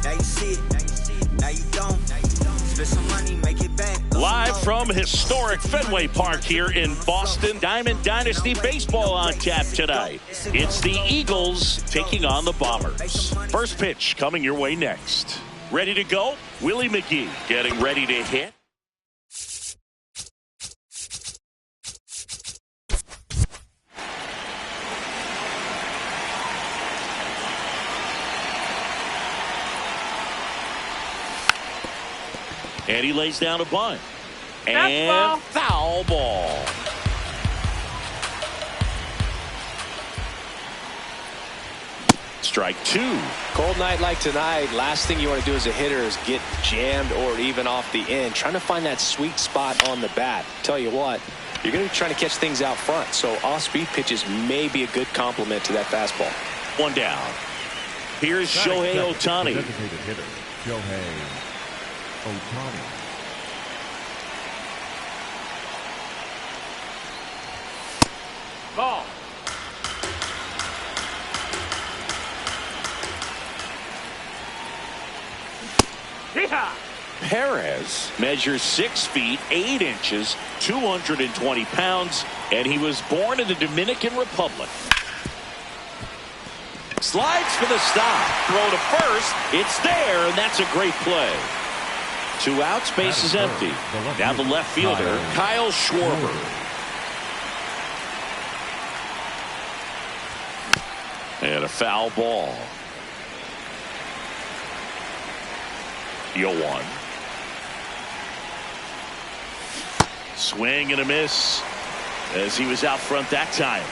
Now you see it. Now you don't. Spend some money, make it back. Live from historic Fenway Park here in Boston, Diamond Dynasty baseball on tap tonight. It's the Eagles taking on the Bombers. First pitch coming your way next. Ready to go? Willie McGee getting ready to hit. And he lays down a bunt. And foul ball. Strike two. Cold night like tonight, last thing you want to do as a hitter is get jammed or even off the end. Trying to find that sweet spot on the bat. Tell you what, you're going to be trying to catch things out front. So off-speed pitches may be a good complement to that fastball. One down. Here's Shohei Ohtani. Designated hitter, Shohei Ohtani. Ball. Perez measures 6 feet 8 inches, 220 pounds, and he was born in the Dominican Republic. Slides for the stop. Throw to first. It's there, and that's a great play. 2 outs, base is empty. Down the left fielder, Kyle Schwarber. And a foul ball. 0-1. Swing and a miss as he was out front that time.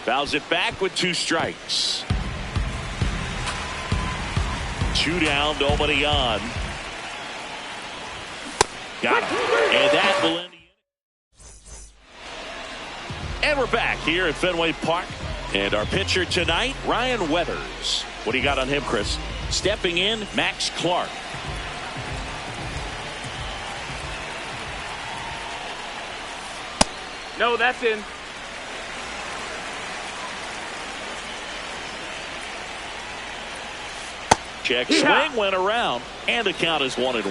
Fouls it back with 2 strikes. 2 down, nobody on. Got him. And that will end the inning. And we're back here at Fenway Park. And our pitcher tonight, Ryan Weathers. What do you got on him, Chris? Stepping in, Max Clark. No, that's in. Check swing went around, and the count is 1-1.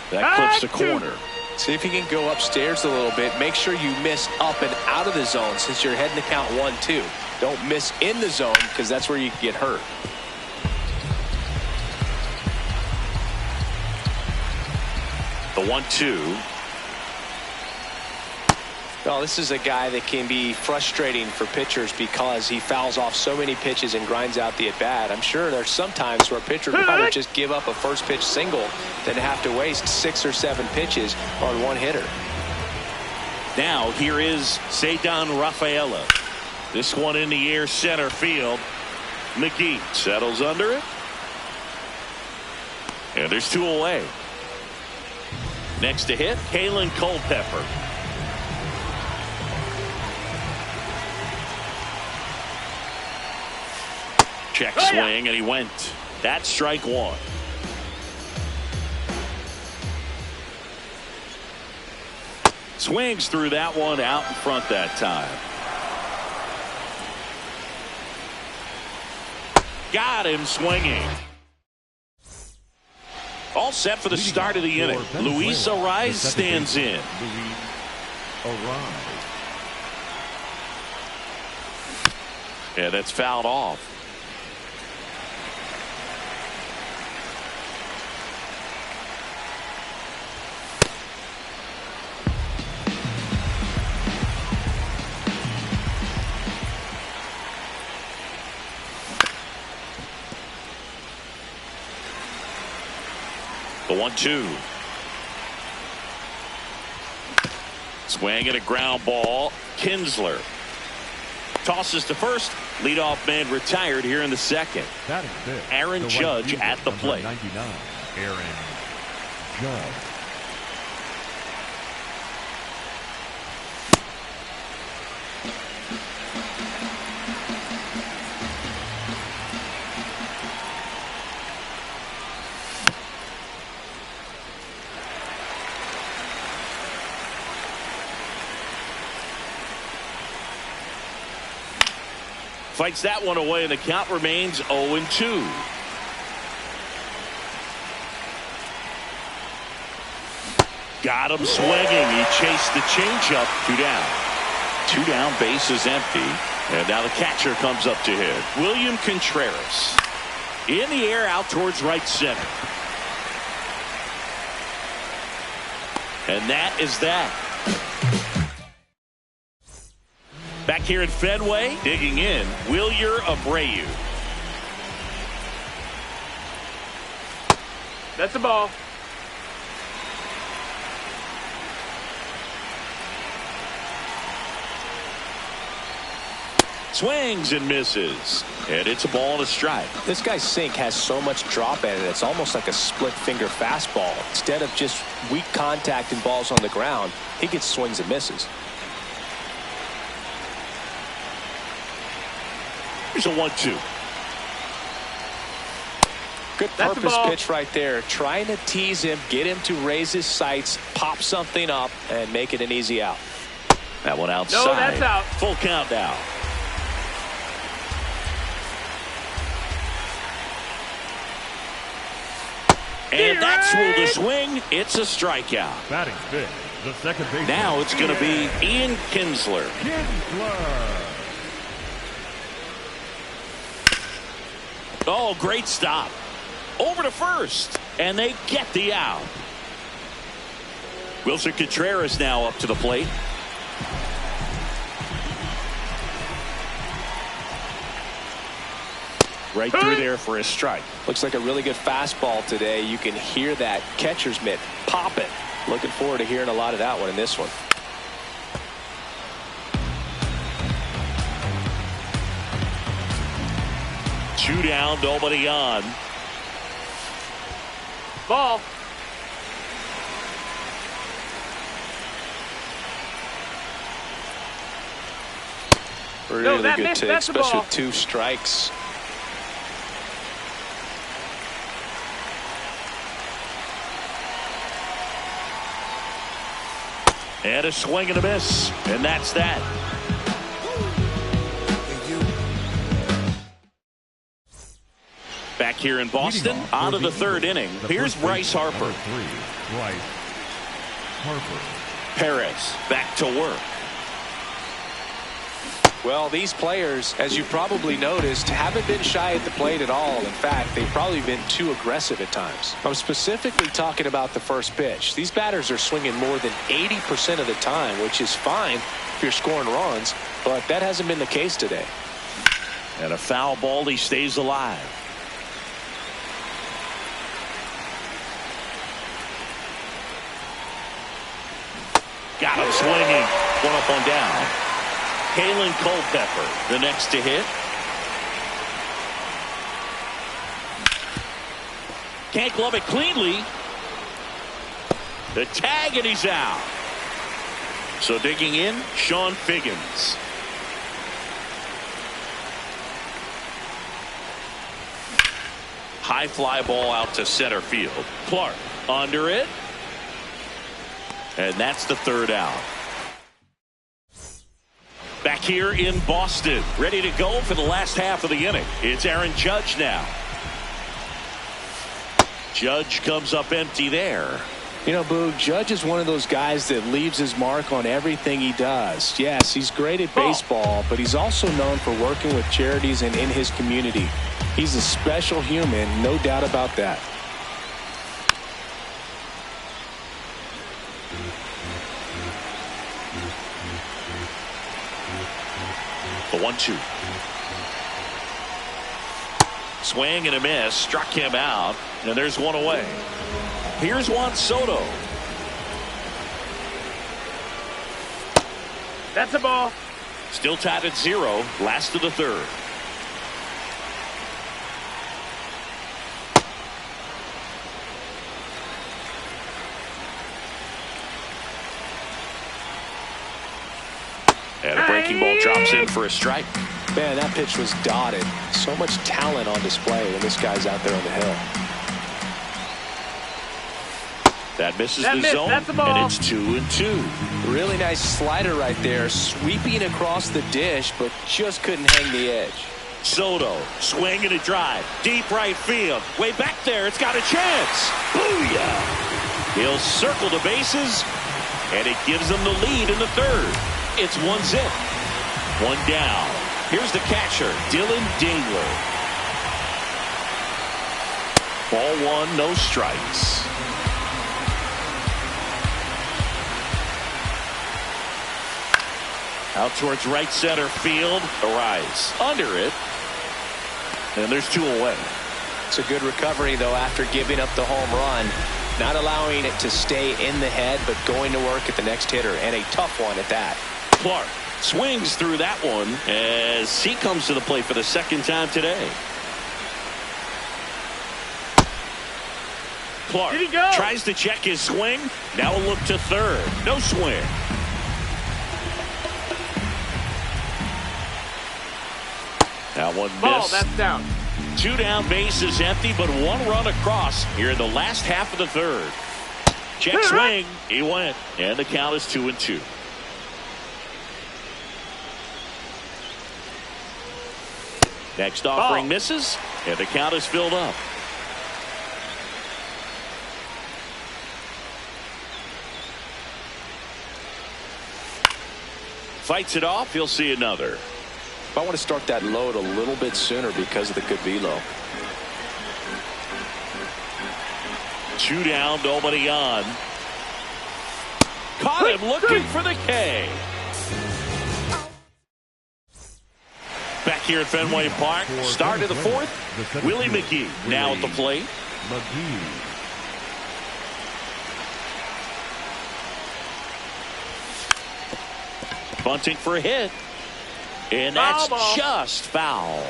That clips the corner. See if you can go upstairs a little bit. Make sure you miss up and out of the zone since you're heading to count 1-2. Don't miss in the zone because that's where you can get hurt. The 1-2. Well, this is a guy that can be frustrating for pitchers because he fouls off so many pitches and grinds out the at-bat. I'm sure there's some times where a pitcher would rather just give up a first pitch single than have to waste 6 or 7 pitches on one hitter. Now here is Ceddanne Rafaela. This one in the air, center field. McGee settles under it. And there's 2 away. Next to hit, Kalen Culpepper. Check swing, and he went. That's strike 1. Swings through that one, out in front that time. Got him swinging. All set for the start of the inning. Luis Arraez stands in. Yeah, that's fouled off. The 1-2. Swing and a ground ball. Kinsler tosses to first. Leadoff man retired here in the second. That is it. Aaron Judge at the plate. 99. Aaron Judge. Fights that one away, and the count remains 0-2. Got him swinging. He chased the changeup. 2 down. 2 down, base is empty. And now the catcher comes up to hit. William Contreras. In the air, out towards right center. And that is that. Back here at Fenway, digging in, Wilyer Abreu. That's the ball. Swings and misses. And it's a ball and a strike. This guy's sink has so much drop in it. It's almost like a split finger fastball. Instead of just weak contact and balls on the ground, he gets swings and misses. Here's a 1-2. Good purpose pitch right there. Trying to tease him, get him to raise his sights, pop something up, and make it an easy out. That one outside. No, that's out. Full count now. And that's ruled a swing. It's a strikeout. Batting fifth, the second baseman. Now it's going to be Ian Kinsler. Kinsler. Oh, great stop. Over to first. And they get the out. Wilson Contreras now up to the plate. Right through there for a strike. Looks like a really good fastball today. You can hear that catcher's mitt pop it. Looking forward to hearing a lot of that one in this one. Two down, nobody on. Ball. Really that good missed. take, That's the especially ball. with 2 strikes. And a swing and a miss. And that's that. Back here in Boston, out of the third inning. Here's Bryce Harper. Bryce Harper. Perez back to work. Well, these players, as you probably noticed, haven't been shy at the plate at all. In fact, they've probably been too aggressive at times. I'm specifically talking about the first pitch. These batters are swinging more than 80% of the time, which is fine if you're scoring runs, but that hasn't been the case today. And a foul ball, he stays alive. Got him swinging. One up, one down. Kalen Culpepper, the next to hit. Can't glove it cleanly. The tag, and he's out. So digging in, Sean Figgins. High fly ball out to center field. Clark under it. And that's the third out. Back here in Boston, ready to go for the last half of the inning. It's Aaron Judge now. Judge comes up empty there. You know, Boo, Judge is one of those guys that leaves his mark on everything he does. Yes, he's great at baseball, but he's also known for working with charities and in his community. He's a special human, no doubt about that. The 1-2. Swing and a miss. Struck him out. And there's one away. Here's Juan Soto. That's a ball. Still tied at 0. Last of the third. And a breaking ball drops in for a strike. Man, that pitch was dotted. So much talent on display when this guy's out there on the hill. That misses the zone, that's a ball. and it's 2-2. Really nice slider right there, sweeping across the dish, but just couldn't hang the edge. Soto, swing and a drive. Deep right field. Way back there, it's got a chance. Booyah! He'll circle the bases, and it gives them the lead in the third. It's 1-0. One down. Here's the catcher, Dylan Dingler. Ball 1, no strikes. Out towards right center field. Arise under it. And there's 2 away. It's a good recovery, though, after giving up the home run. Not allowing it to stay in the head, but going to work at the next hitter, and a tough one at that. Clark swings through that one as he comes to the plate for the second time today. Clark tries to check his swing. Now a look to third. No swing. That one missed. That's down. 2 down, bases empty, but 1 run across here in the last half of the third. Check swing. He went, and the count is 2-2. Next offering misses, and the count is filled up. Fights it off. He'll see another. I want to start that load a little bit sooner because of the good velo. 2 down, nobody on. Caught him looking for the K. Back here at Fenway Park, start of the fourth. Willie McGee now at the plate. Bunting for a hit. And that's just foul.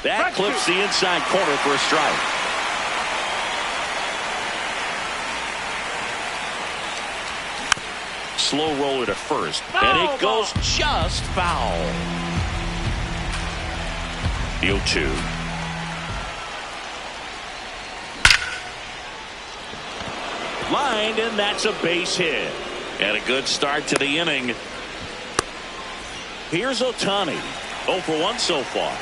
That clips the inside corner for a strike. Slow roller to first. And it goes just foul. The 0-2. Lined, and that's a base hit. And a good start to the inning. Here's Ohtani. 0 for 1 so far.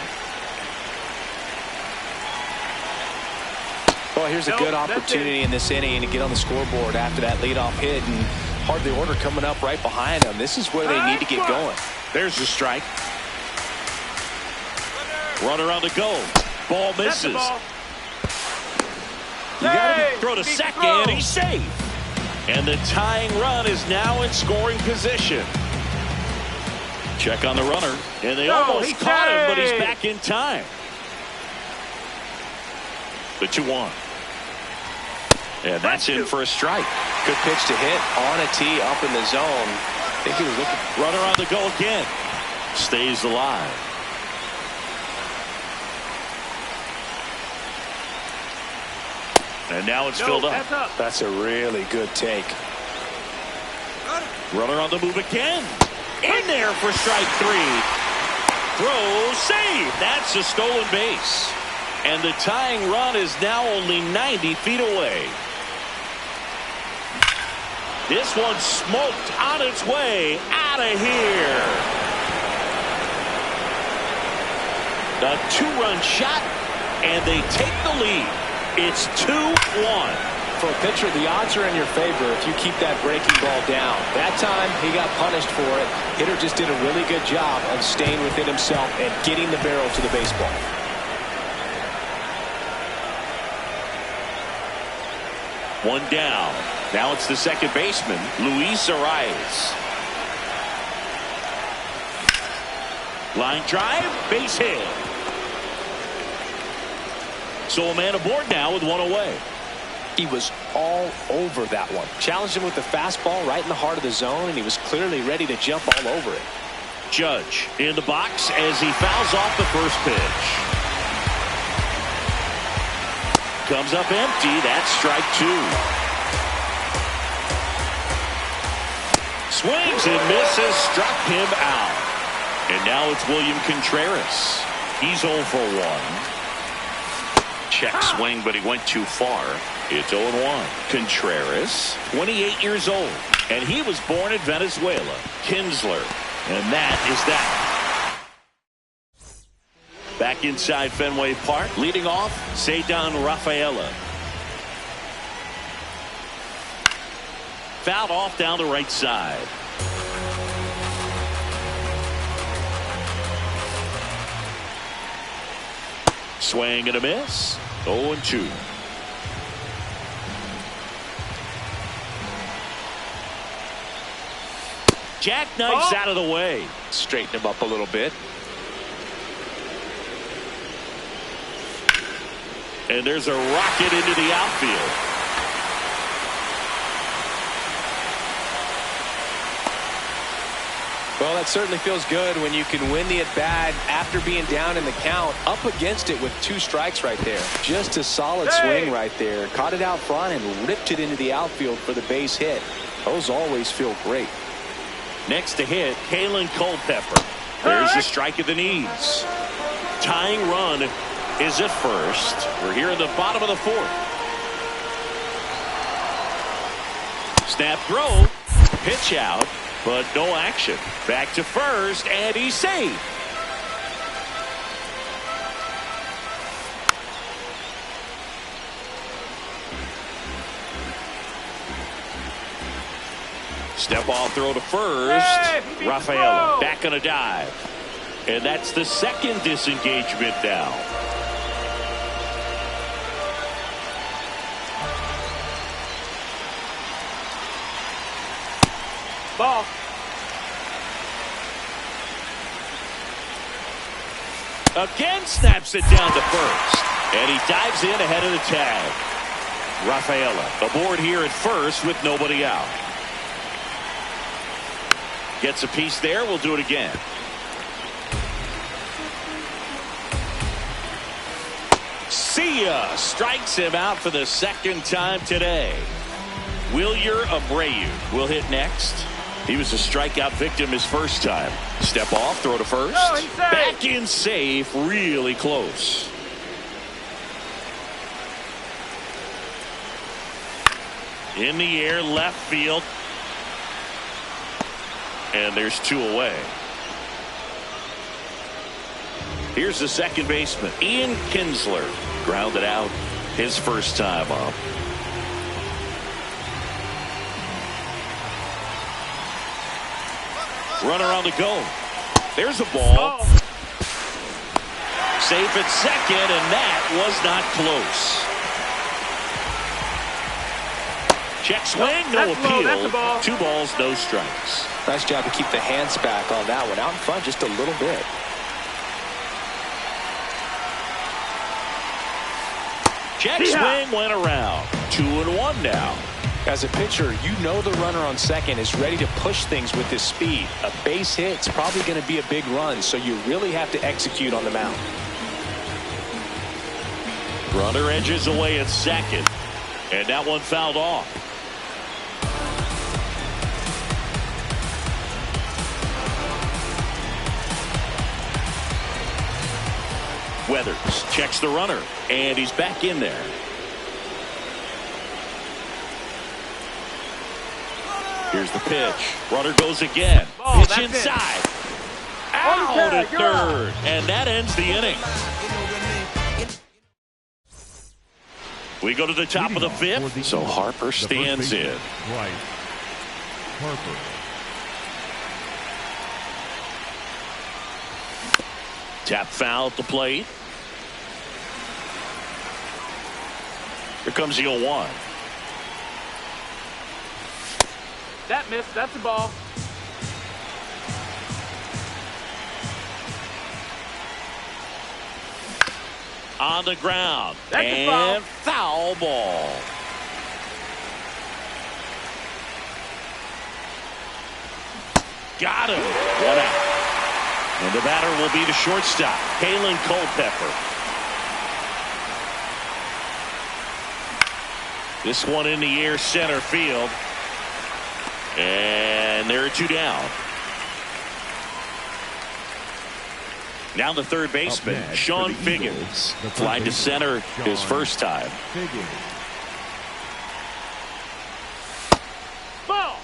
Well, here's a good opportunity in this inning to get on the scoreboard after that leadoff hit, and hardly order coming up right behind them. This is where they need to get going. There's the strike. Runner on the go. Ball misses. You got to throw to second, and he's safe. And the tying run is now in scoring position. Check on the runner, and they almost caught him, but he's back in time. The 2-1. And that's in for a strike. Good pitch to hit on a tee up in the zone. I think he was looking. Runner on the go again. Stays alive. And now it's filled up. That's a really good take. Runner on the move again. In there for strike 3. Throw, save. That's a stolen base. And the tying run is now only 90 feet away. This one smoked on its way out of here. The 2-run shot, and they take the lead. It's 2-1. For a pitcher, the odds are in your favor if you keep that breaking ball down. That time, he got punished for it. Hitter just did a really good job of staying within himself and getting the barrel to the baseball. One down. Now it's the second baseman, Luis Arias. Line drive, base hit. So a man aboard now with 1 away. He was all over that one. Challenged him with the fastball right in the heart of the zone, and he was clearly ready to jump all over it. Judge in the box as he fouls off the first pitch. Comes up empty. That's strike two. Swings and misses. Struck him out. And now it's William Contreras. He's 0 for 1. Check swing, but he went too far. It's 0-1. Contreras, 28 years old, and he was born in Venezuela. Kinsler, and that is that. Back inside Fenway Park, leading off, Ceddanne Rafaela. Fouled off down the right side. Swing and a miss. 0-2. Jackknifes out of the way. Straighten him up a little bit. And there's a rocket into the outfield. Well, that certainly feels good when you can win the at-bat after being down in the count, up against it with 2 strikes right there. Just a solid swing right there. Caught it out front and ripped it into the outfield for the base hit. Those always feel great. Next to hit, Kalen Culpepper. There's the strike at the knees. Tying run is at first. We're here in the bottom of the 4th. Snap throw. Pitch out. But no action. Back to first, and he's safe. Step off throw to first. Rafaela back on a dive. And that's the second disengagement now. Ball. Again snaps it down to first. And he dives in ahead of the tag. Rafaela aboard here at first with nobody out. Gets a piece there. We'll do it again. See ya. Strikes him out for the second time today. Wilyer Abreu will hit next. He was a strikeout victim his first time. Step off, throw to first. Back in safe, really close. In the air, left field. And there's 2 away. Here's the second baseman, Ian Kinsler. Grounded out his first time up. Runner on the go. There's a ball. Safe at second, and that was not close. Check swing, no appeal. 2 balls, no strikes. Nice job to keep the hands back on that one. Out in front just a little bit. Check swing went around. 2-1 now. As a pitcher, you know the runner on second is ready to push things with his speed. A base hit's probably going to be a big run, so you really have to execute on the mound. Runner edges away at second. And that one fouled off. Weathers checks the runner, and he's back in there. Here's the pitch. Runner goes again. Pitch inside. Out at third. And that ends the inning. We go to the top of the 5th. So Harper stands in. Right. Harper. Tap foul at the plate. Here comes the 0-1. That missed. That's a ball. On the ground. That's a and foul ball. Got him. 1 out. And the batter will be the shortstop, Kalen Culpepper. This one in the air, center field. And there are 2 down. Now the third baseman, Sean Figgins. Fly to center his first time. Ball.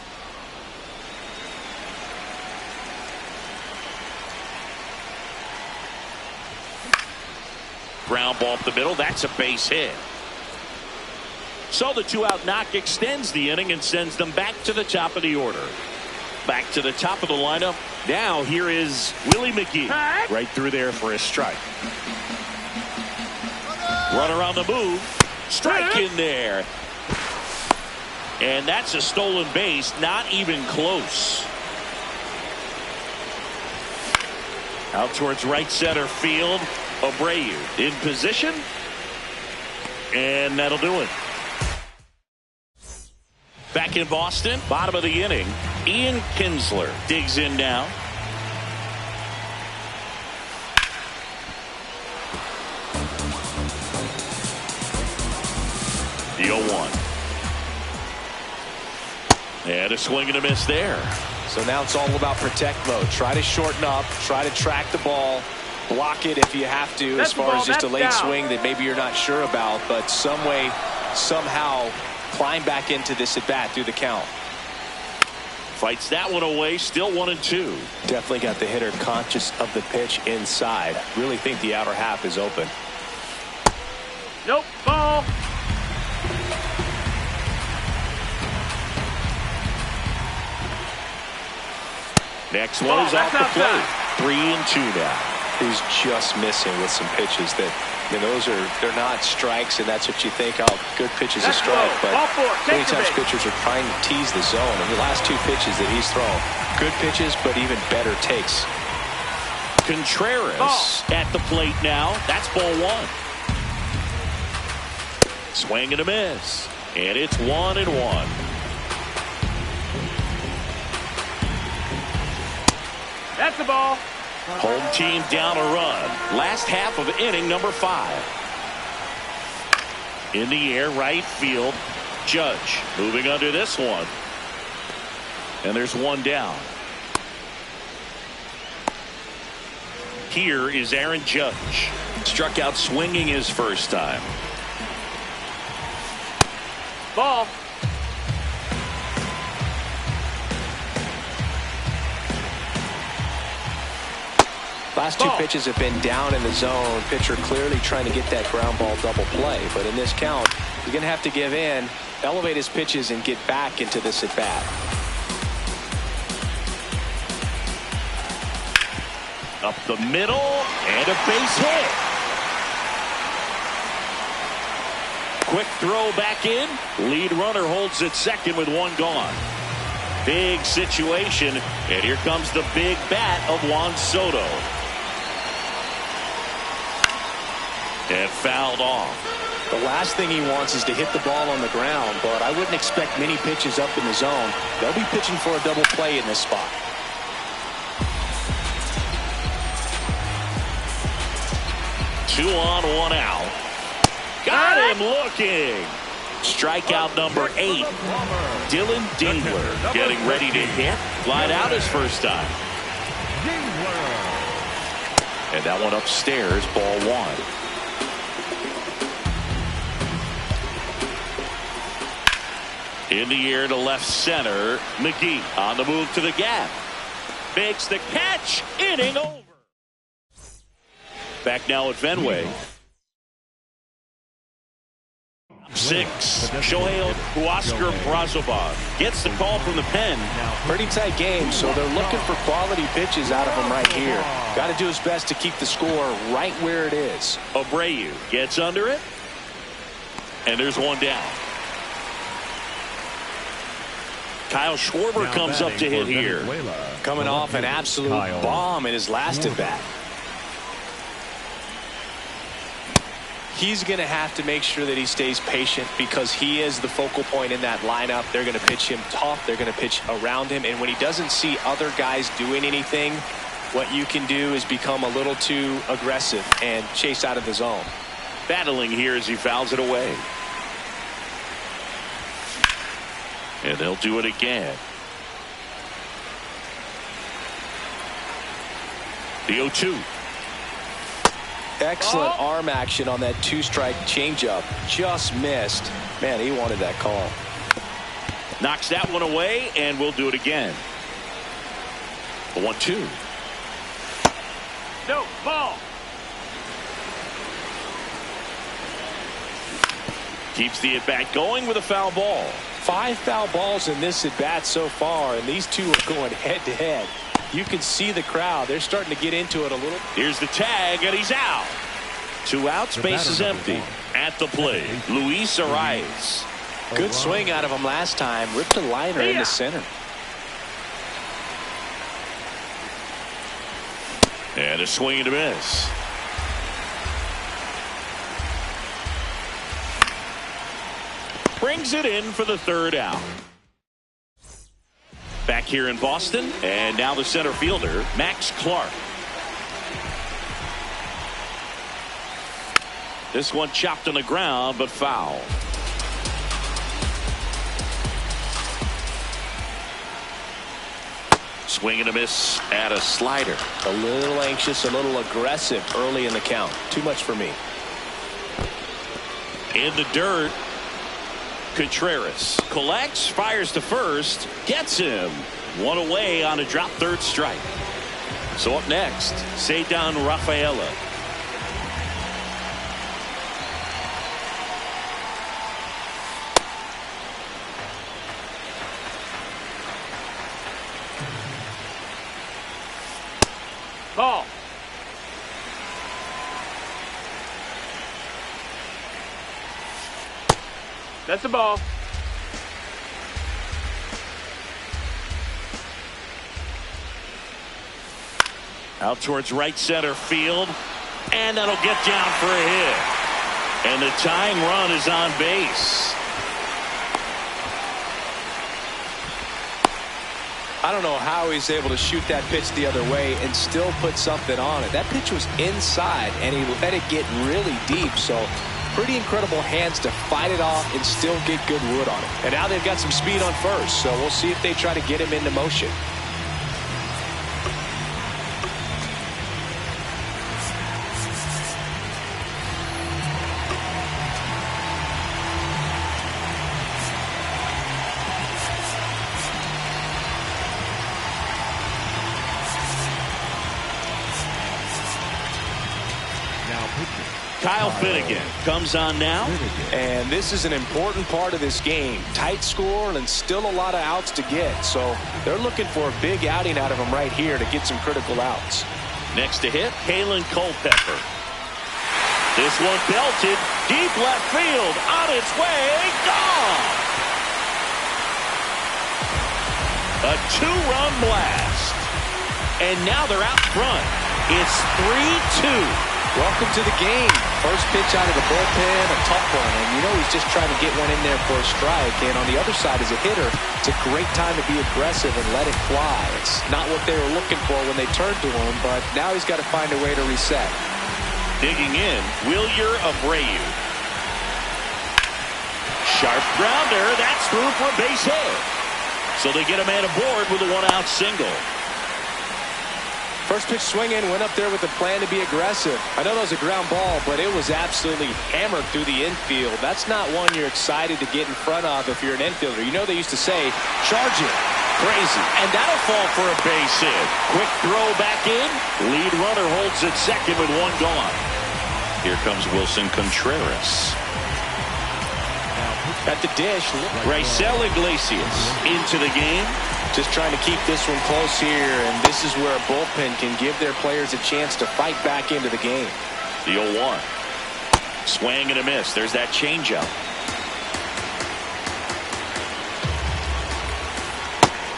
Ground ball up the middle. That's a base hit. So the 2-out knock extends the inning and sends them back to the top of the order. Back to the top of the lineup. Now here is Willie McGee. Right through there for a strike. Runner on the move. Strike in there. And that's a stolen base. Not even close. Out towards right center field. Abreu in position. And that'll do it. Back in Boston, bottom of the inning, Ian Kinsler digs in now. The 0-1. And a swing and a miss there. So now it's all about protect mode. Try to shorten up, try to track the ball, block it if you have to, as far as just a late swing that maybe you're not sure about, but some way, somehow climb back into this at bat through the count. Fights that one away. Still 1-2. Definitely got the hitter conscious of the pitch inside. Really think the outer half is open. Nope. Ball. Next one is off the plate. 3-2 now. He's just missing with some pitches that, you know, they're not strikes, and that's what you think. Oh, good pitch is a strike, but many times pitchers are trying to tease the zone. And the last 2 pitches that he's thrown, good pitches, but even better takes. Contreras at the plate now. That's ball 1. Swing and a miss, and it's 1-1. That's the ball. Home team down a run. Last half of inning number 5. In the air, right field. Judge moving under this one. And there's 1 down. Here is Aaron Judge. Struck out swinging his first time. Ball. Last 2 pitches have been down in the zone. Pitcher clearly trying to get that ground ball double play. But in this count, he's going to have to give in, elevate his pitches, and get back into this at bat. Up the middle, and a base hit. Quick throw back in. Lead runner holds at second with 1 gone. Big situation, and here comes the big bat of Juan Soto. And fouled off. The last thing he wants is to hit the ball on the ground, but I wouldn't expect many pitches up in the zone. They'll be pitching for a double play in this spot. Two on, 1 out. Got him looking. Strikeout number 8. Dylan Dingler getting ready to hit. Flied out his first time. And that one upstairs, ball 1. In the air to left center. McGee on the move to the gap. Makes the catch. Inning over. Back now at Fenway. 6. Shohei Huascar Brazoban gets the call from the pen. Pretty tight game, so they're looking for quality pitches out of him right here. Got to do his best to keep the score right where it is. Abreu gets under it. And there's 1 down. Kyle Schwarber comes up to hit here. Coming off an absolute bomb in his last at bat. He's going to have to make sure that he stays patient because he is the focal point in that lineup. They're going to pitch him tough. They're going to pitch around him. And when he doesn't see other guys doing anything, what you can do is become a little too aggressive and chase out of the zone. Battling here as he fouls it away. And they'll do it again. The 0-2. Excellent arm action on that two-strike changeup. Just missed. Man, he wanted that call. Knocks that one away, and we'll do it again. The 1-2. No, ball. Keeps the at-bat going with a foul ball. 5 foul balls in this at-bat so far, and these two are going head-to-head. You can see the crowd. They're starting to get into it a little. Here's the tag, and he's out. 2 outs, base is empty. At the plate, Luis Arias. Good swing out of him last time. Ripped a liner into center. And a swing and a miss. Brings it in for the 3rd out. Back here in Boston, and now the center fielder, Max Clark. This one chopped on the ground, but foul. Swing and a miss at a slider. A little anxious, a little aggressive early in the count. Too much for me. In the dirt, Contreras collects, fires to first, gets him. 1 away on a drop 3rd strike. So up next, Cedar Rafaela. Ball. That's a ball. Out towards right center field, and that'll get down for a hit. And the tying run is on base. I don't know how he's able to shoot that pitch the other way and still put something on it. That pitch was inside, and he let it get really deep. So pretty incredible hands to fight it off and still get good wood on it. And now they've got some speed on first, so we'll see if they try to get him into motion. Kyle Finnegan comes on now. And this is an important part of this game. Tight score and still a lot of outs to get. So they're looking for a big outing out of him right here to get some critical outs. Next to hit, Kalen Culpepper. This one belted deep left field. On its way, gone. A 2-run blast. And now they're out front. It's 3-2. Welcome to the game. First pitch out of the bullpen, a tough one. And you know he's just trying to get one in there for a strike. And on the other side, as a hitter, it's a great time to be aggressive and let it fly. It's not what they were looking for when they turned to him, but now he's got to find a way to reset. Digging in, Wilyer Abreu. Sharp grounder. That's through for a base hit. So they get a man aboard with a 1-out single. First pitch swing in, went up there with a plan to be aggressive. I know that was a ground ball, but it was absolutely hammered through the infield. That's not one you're excited to get in front of if you're an infielder. You know they used to say, charge it. Crazy. And that'll fall for a base hit. Quick throw back in. Lead runner holds at second with 1 gone. Here comes Wilson Contreras. At the dish, Raisel Iglesias into the game. Just trying to keep this one close here, and this is where a bullpen can give their players a chance to fight back into the game. The 0-1. Swing and a miss. There's that changeup.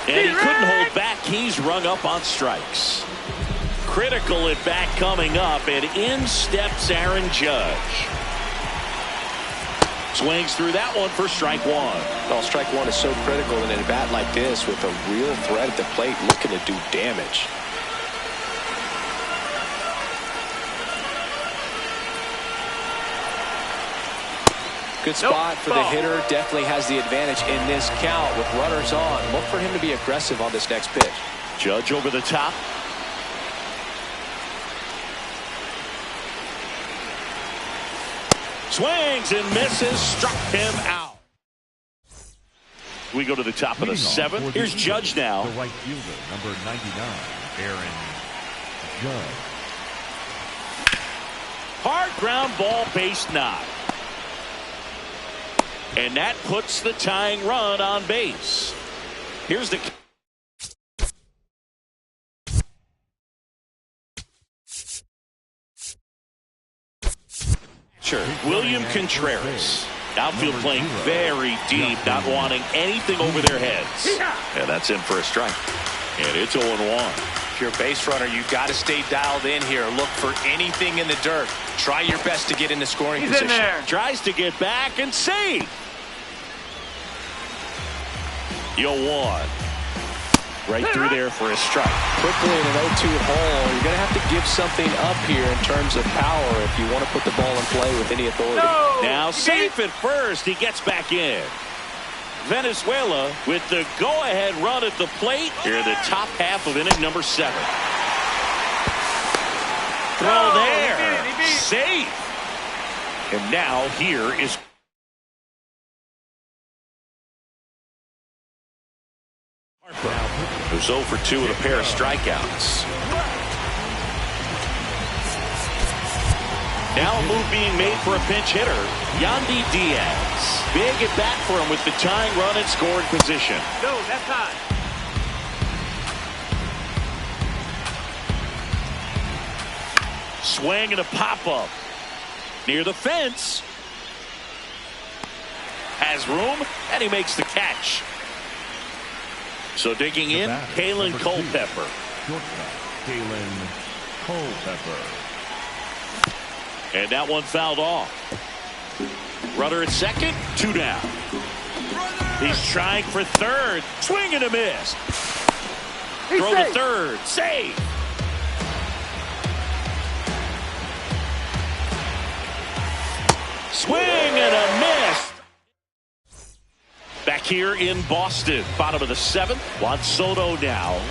And he couldn't hold back. He's rung up on strikes. Critical at bat coming up, and in steps Aaron Judge. Swings through that one for strike one. Well, strike one is so critical in a bat like this with a real threat at the plate looking to do damage. Good spot for the hitter. Definitely has the advantage in this count with runners on. Look for him to be aggressive on this next pitch. Judge over the top. Swings and misses. Struck him out. We go to the top of the seventh. Here's Judge now. The right fielder, number 99, Aaron Judge. Hard ground ball, base knock. And that puts the tying run on base. Here's the William Contreras. Outfield playing very deep, not wanting anything over their heads. And that's in for a strike. And it's 0-1. If you're a base runner, you've got to stay dialed in here. Look for anything in the dirt. Try your best to get in the scoring position. In there. Tries to get back and save. 0-1. Right through there for a strike. Quickly in an 0-2 hole, you're going to have to give something up here in terms of power if you want to put the ball in play with any authority. No. Now safe at first. He gets back in. Venezuela with the go-ahead run at the plate. Here the top half of inning number 7. Throw there. Safe. And now here is who's 0 for 2 with a pair of strikeouts. Now a move being made for a pinch hitter, Yandy Diaz. Big at bat for him with the tying run in scoring position. No, that's high. Swing and a pop-up. Near the fence. Has room, and he makes the catch. So digging in, Kalen Culpepper. Shortstop, Kalen Culpepper. And that one fouled off. Runner at second, 2 down. He's trying for third. Swing and a miss. Throw to third. Save. Swing and a miss. Back here in Boston, bottom of the 7th. Juan Soto now.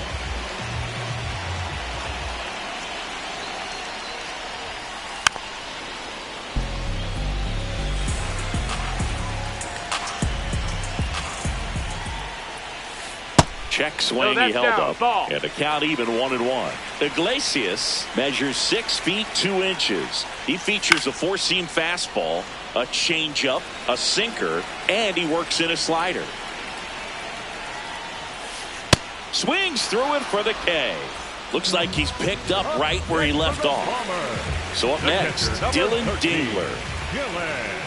Check swing, he held up. Ball. And the count even 1-1. Iglesias measures 6 feet 2 inches. He features a 4-seam fastball, a changeup, a sinker, and he works in a slider. Swings through it for the K. Looks like he's picked up right where he left off. So up next, Dylan Dingler. Dylan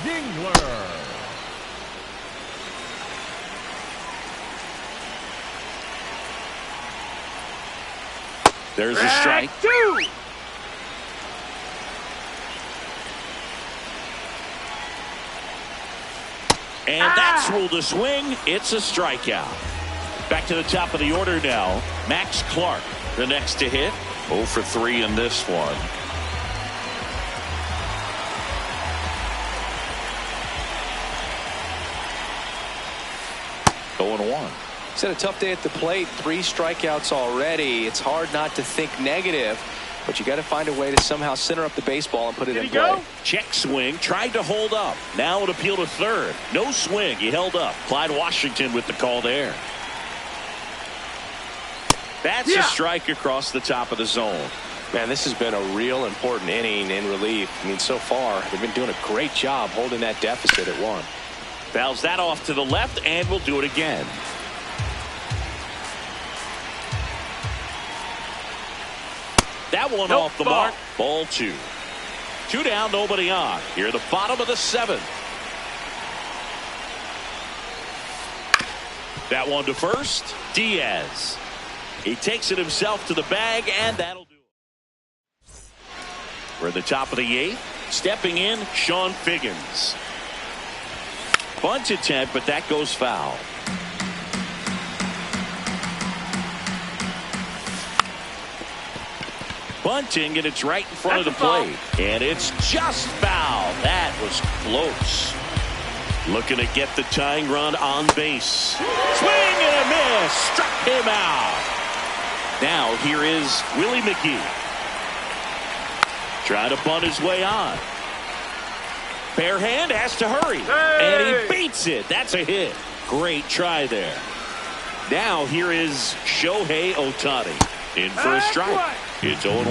Dingler. There's a strike. 2. And that's ruled a swing. It's a strikeout. Back to the top of the order now. Max Clark, the next to hit. 0 for 3 in this one. Going 1. He's had a tough day at the plate. 3 strikeouts already. It's hard not to think negative, but you got to find a way to somehow center up the baseball and put it in play. Check swing, tried to hold up. Now an appeal to third. No swing, he held up. Clyde Washington with the call there. That's a strike across the top of the zone. Man, this has been a real important inning in relief. I mean, so far, they've been doing a great job holding that deficit at 1. Fouls that off to the left, and we'll do it again. That one off the mark. Ball 2. 2 down, nobody on. Here at the bottom of the 7th. That one to first. Diaz. He takes it himself to the bag, and that'll do it. We're at the top of the 8th. Stepping in, Sean Figgins. Bunt attempt, but that goes foul. Bunting, and it's right in front of the plate. And it's just foul. That was close. Looking to get the tying run on base. Swing and a miss. Struck him out. Now here is Willie McGee. Trying to bunt his way on. Bare hand has to hurry. And he beats it. That's a hit. Great try there. Now here is Shohei Ohtani. In for a strike. It's 0-1.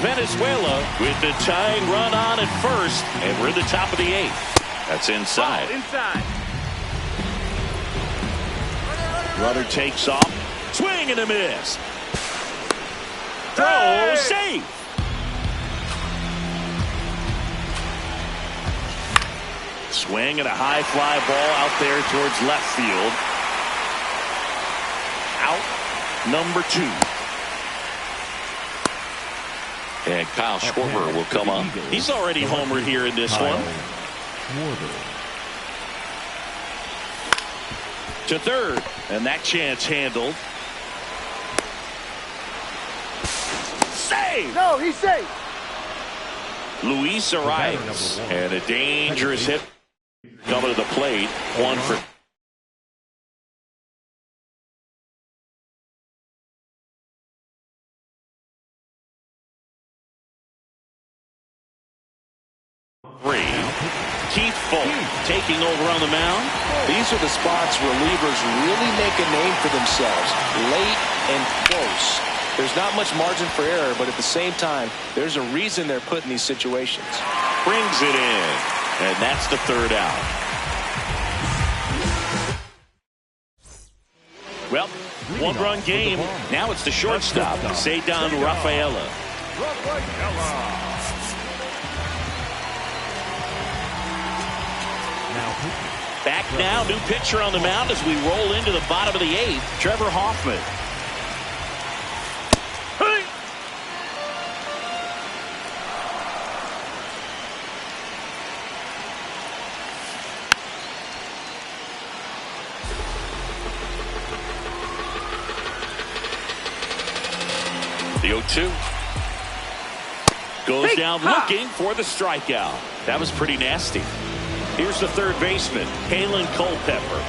Venezuela with the tying run on at first, and we're at the top of the 8th. That's inside. Inside. Runner takes off. Swing and a miss. Throw, safe. Swing and a high fly ball out there towards left field. Out number 2. And Kyle Schwarber will come up. He's already homered here in this one. To third, and that chance handled. Save! No, he's safe. Luis arrives, and a dangerous hit coming to the plate. 1 for 3. Keith Folk taking over on the mound. These are the spots relievers really make a name for themselves. Late and close. There's not much margin for error, but at the same time, there's a reason they're put in these situations. Brings it in, and that's the 3rd out. Well, 1-run game. Now it's the shortstop, Ceddanne Rafaela. Back now, new pitcher on the mound as we roll into the bottom of the 8th, Trevor Hoffman. The 0-2. Goes down looking for the strikeout. That was pretty nasty. Here's the third baseman, Kalen Culpepper.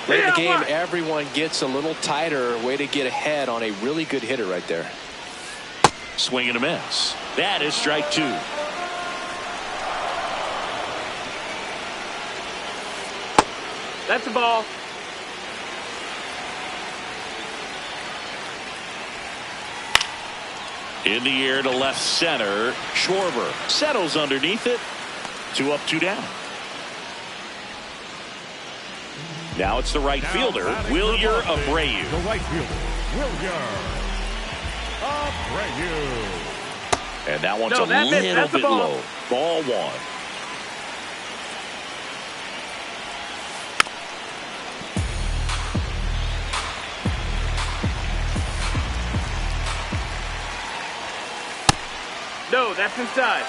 Late in the game, everyone gets a little tighter. Way to get ahead on a really good hitter right there. Swing and a miss. That is strike 2. That's a ball. In the air to left center. Schwarber settles underneath it. 2 up, 2 down. Now it's the right fielder, Wilyer Abreu. The right fielder, Wilyer Abreu. And that one's a little bit low. Ball 1. No, that's inside.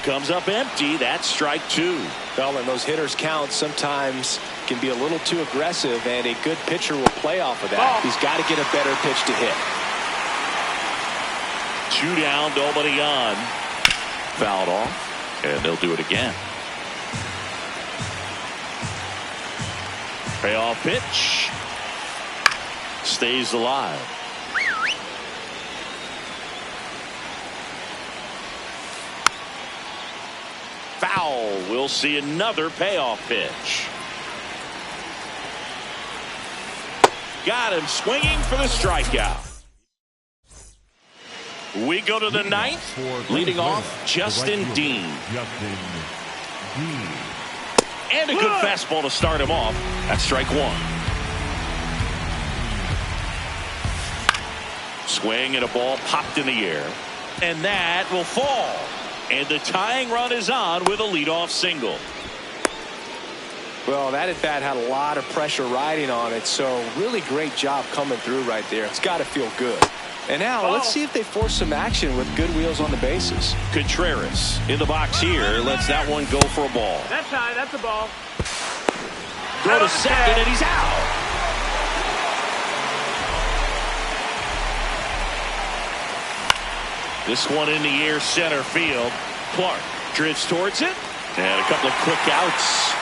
Comes up empty. That's strike 2. Well, and those hitters count sometimes can be a little too aggressive, and a good pitcher will play off of that. He's got to get a better pitch to hit. 2 down, nobody on. Fouled off, and they'll do it again. Payoff pitch. Stays alive. Foul. We'll see another payoff pitch. Got him swinging for the strikeout. We go to the 9th. Leading off, Justin Dean. And a good fastball to start him off. That's strike 1. Swing and a ball popped in the air. And that will fall. And the tying run is on with a leadoff single. Well, that at bat had a lot of pressure riding on it, so really great job coming through right there. It's got to feel good. And now let's see if they force some action with good wheels on the bases. Contreras in the box here lets that one go for a ball. That's high. That's a ball. Throw to second, and he's out. This one in the air center field. Clark drifts towards it, and a couple of quick outs.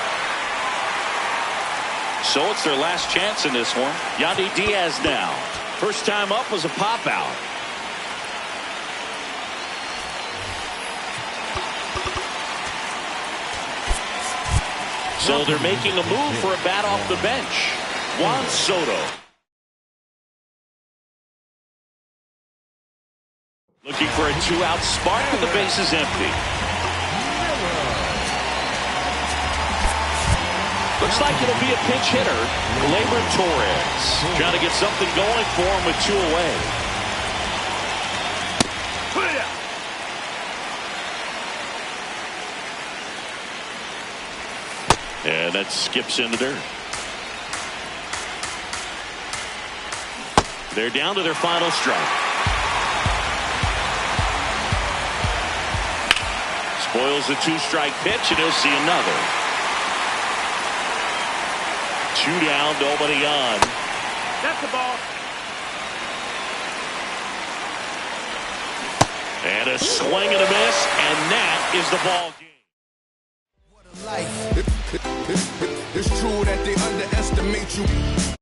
So it's their last chance in this one. Yandy Diaz now. First time up was a pop out. So they're making a move for a bat off the bench. Juan Soto. Looking for a two-out spark, but the base is empty. Looks like it'll be a pinch hitter. Gleyber Torres trying to get something going for him with two away. Put it out. And that skips in the dirt. They're down to their final strike. Spoils the two-strike pitch, and he'll see another. Two down, nobody on. That's the ball. And a swing and a miss, and that is the ball game. Life. It's true that they underestimate you.